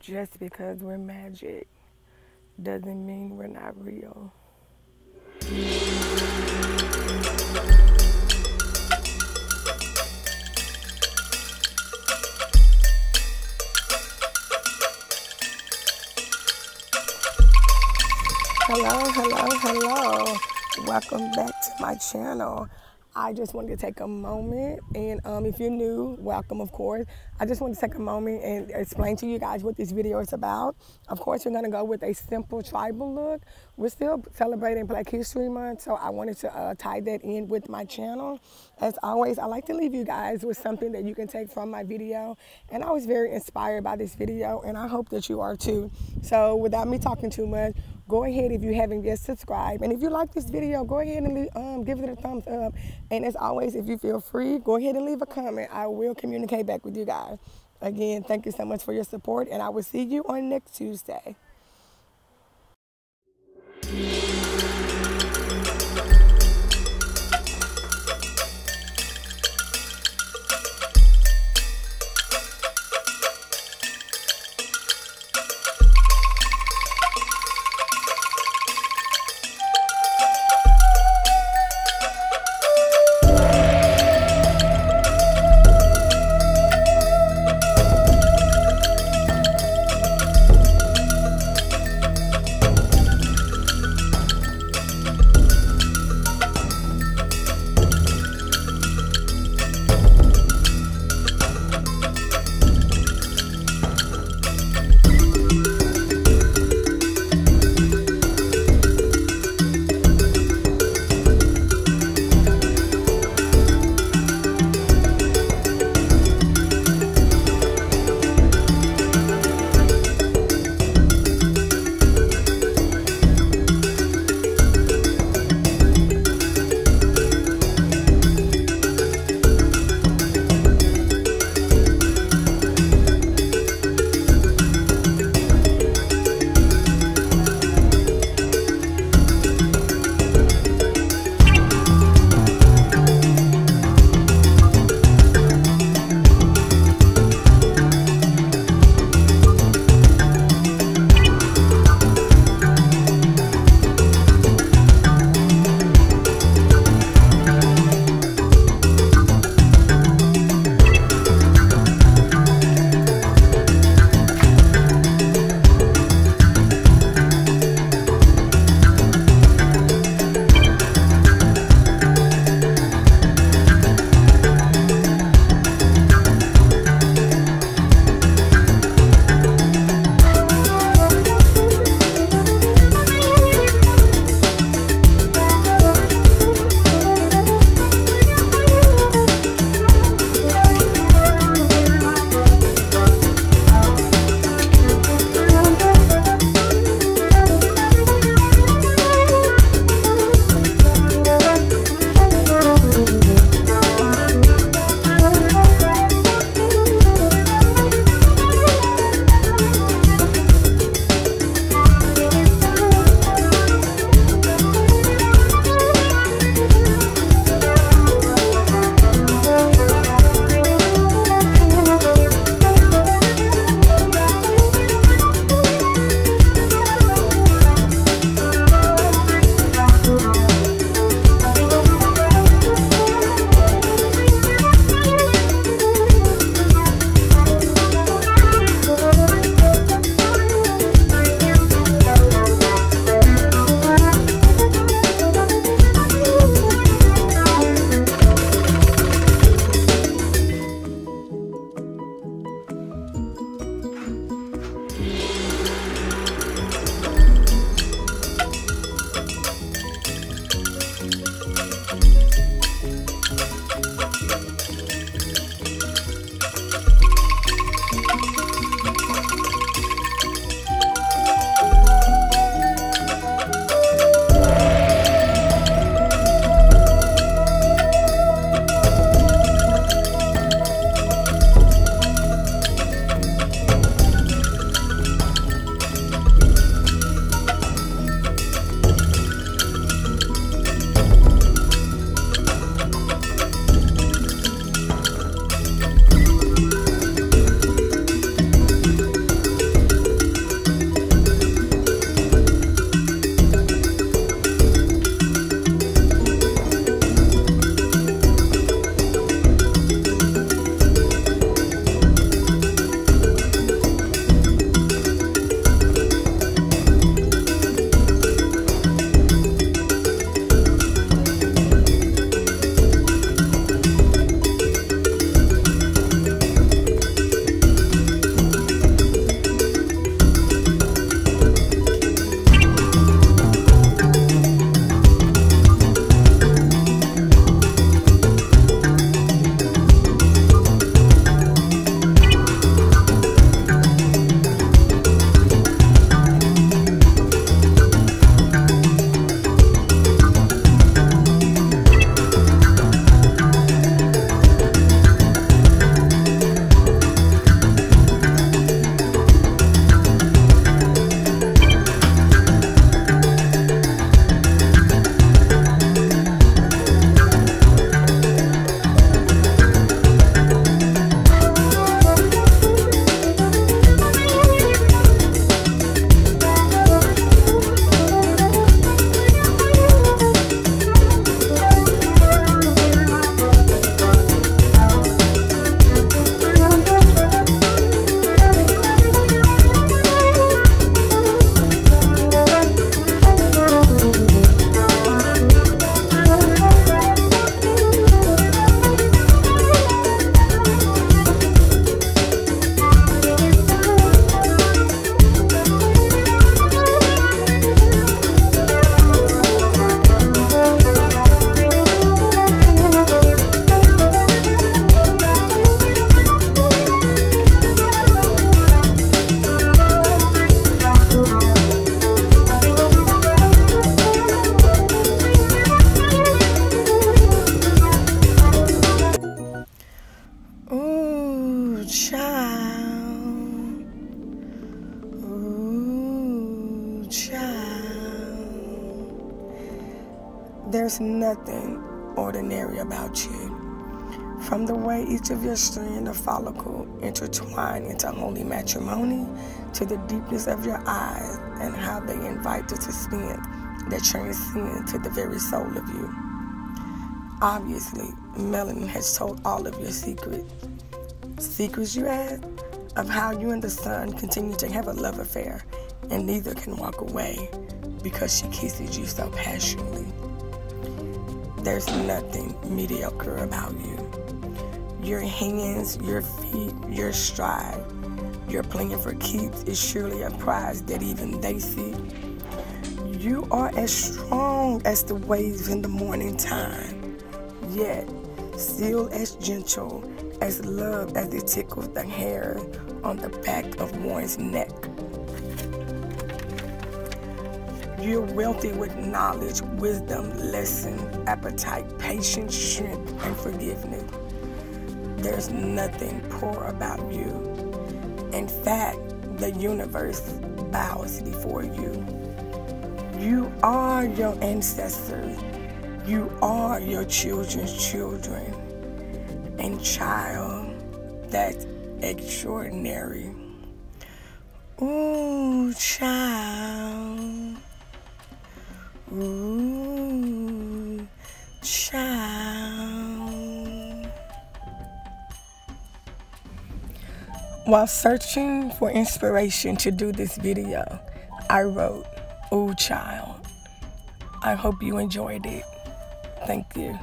Just because we're magic doesn't mean we're not real. Hello, hello, hello. Welcome back to my channel. I just wanted to take a moment, and if you're new, welcome, of course. I just want to take a moment and explain to you guys what this video is about. Of course, we're going to go with a simple tribal look. We're still celebrating Black History Month, so I wanted to tie that in with my channel. As always, I like to leave you guys with something that you can take from my video, and I was very inspired by this video, and I hope that you are too. So without me talking too much, go ahead, if you haven't yet, subscribe. And if you like this video, go ahead and give it a thumbs up. And as always, if you feel free, go ahead and leave a comment. I will communicate back with you guys. Again, thank you so much for your support, and I will see you on next Tuesday. child. Ooh, child. There's nothing ordinary about you. From the way each of your strand of follicle intertwine into holy matrimony, to the deepness of your eyes and how they invite the suspense that transcends to the very soul of you. Obviously, melanin has told all of your secrets. Secrets, you ask, of how you and the sun continue to have a love affair, and neither can walk away because she kisses you so passionately. There's nothing mediocre about you. Your hands, your feet, your stride, your playing for keeps is surely a prize that even they see. You are as strong as the waves in the morning time, yet still as gentle as love as it tickles the hair on the back of one's neck. You're wealthy with knowledge, wisdom, lesson, appetite, patience, strength, and forgiveness. There's nothing poor about you. In fact, the universe bows before you. You are your ancestors. You are your children's children. And child, that's extraordinary. Ooh, child. Ooh, child. While searching for inspiration to do this video, I wrote, "Ooh, child." I hope you enjoyed it. Thank you.